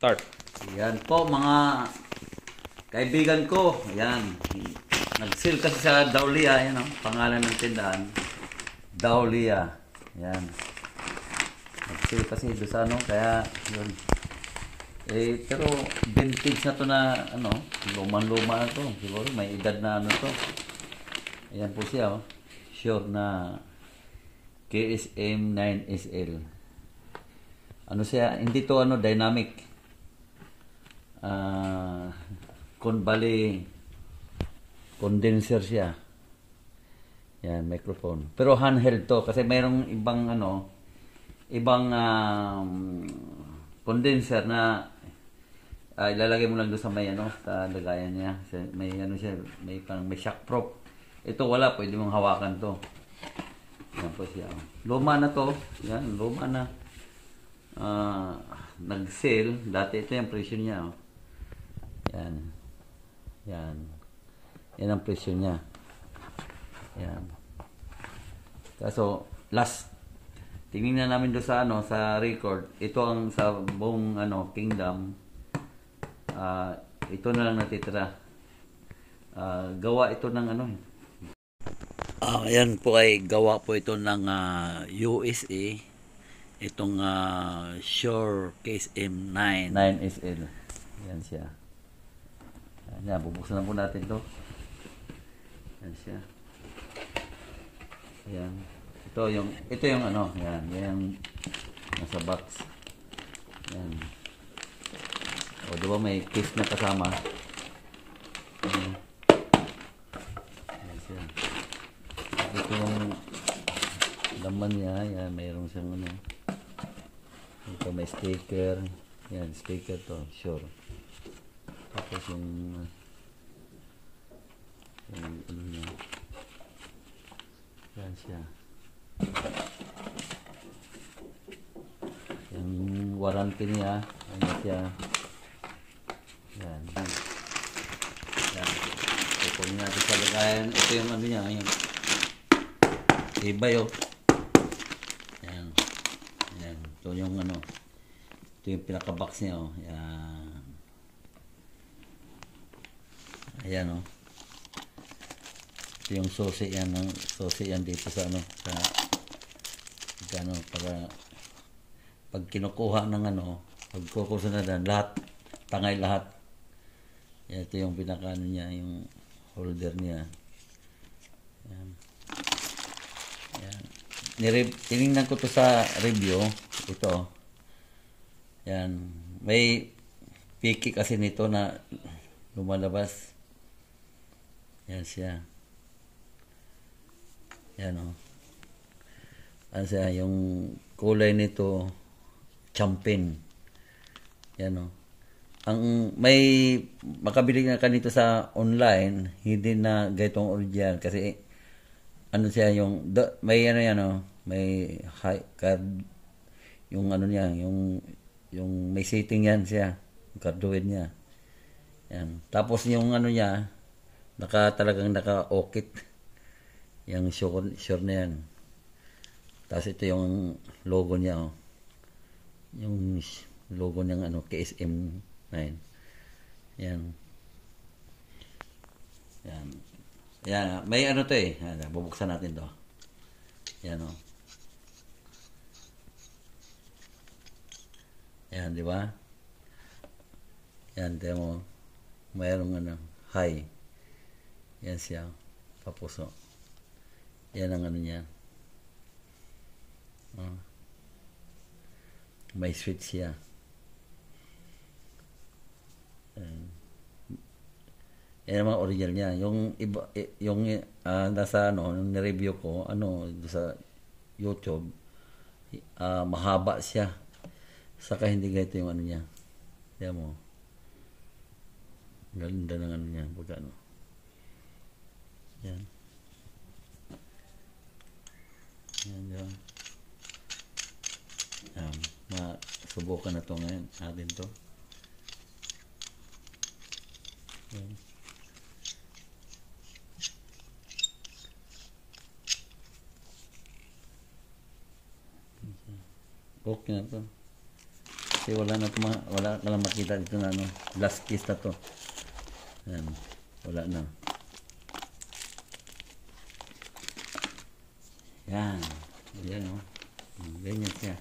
Start. Yan po mga kaibigan ko. Yan. Nag-sale kasi sa Daulia. Yan o. Pangalan ng tindahan. Daulia. Yan. Nag-sale kasi doon sa ano. Kaya yun. Pero vintage na to na ano. Luman-luma na to. Siguro may edad na ano to. Ayan po siya o. Sure na KSM 9SL. Ano siya? Hindi to ano dynamic. Bali condenser siya. Yan, microphone. Pero handheld to kasi mayroong ibang ano, ibang condenser na ilalagay mo lang doon sa may ano, sa lagayan niya. May ano siya, may shock proof. Ito wala, pwede mong hawakan to. Yan po siya. Luma na to. Yan, luma na. Nag-sale. Dati ito yung presyo niya. Oh. Yan. Yan. Yan ang presyo niya. Yan. Kaso, last. Tingnan na namin doon sa, ano, sa record. Ito ang sa buong ano, kingdom. Ito na lang natitira. Gawa ito ng ano. Ayan po ay gawa po ito ng USA. Itong Shure KSM 9SL. Yan siya. Yan, bubuksan na po natin to. Yan siya. Yan. Ito yung ano, yan. Yan nasa box. Yan. O, diba may case na kasama. Yan. Yan siya. Ito yung laman niya. Yan, mayroong siyang ano. Ito may sticker. Yan, sticker to. Sure. Tapos yung ano niya. Yan siya. Yung warranty niya. Ano siya. Yan. Yan. Ito natin sa lagayan. Ito yung ano niya. Yung ibay oh. Yan. Yan. Ito yung ano. Ito yung pinaka-box niya oh. Yan. Ayan oh. Ito yung susi yan, susi yan dito sa ano, sa ano, pag kinukuha ng ano, pag kukusunadan, lahat, tangay lahat. Yan, ito yung pinaka ano niya, yung holder niya. Yan. Yan. Tinignan ko to sa review, ito. Yan. May piki kasi nito na lumalabas. Yan siya. Yan o. Ano siya, yung kulay nito, champagne. Yan o. Ang may makabili na kanito sa online, hindi na gaytong original kasi ano siya yung may ano yan o, may high card yung ano niya, yung may setting yan siya, yung cardioid niya. Yan. Tapos yung ano niya, talagang naka-okit. Yung sure na yan. Tapos ito yung logo niya. Oh. Yung logo niyang ano, KSM 9. Yan. Yan. Yan. May ano to eh. Yan, bubuksan natin to. Yan o. Oh. Yan, di ba? Yan, tiyan mo. Mayroong ano, high. Yan siya. Papuso. Yan ang ano niya. May switch siya. Yan ang mga original niya. Yung iba, yung nasa ano, yung review ko, ano, sa YouTube, mahaba siya. Saka hindi ganito yung ano niya. Yan mo. Ganda ng ano niya. Pagka ano. Yan. Yan, yan. Masubukan na to ngayon. Atin to. Yan. Okay na to. Kasi wala na wala ka lang makita dito na ano, last piece na to. Yan, wala na. Yan. Yan, oh. Ganyan siya.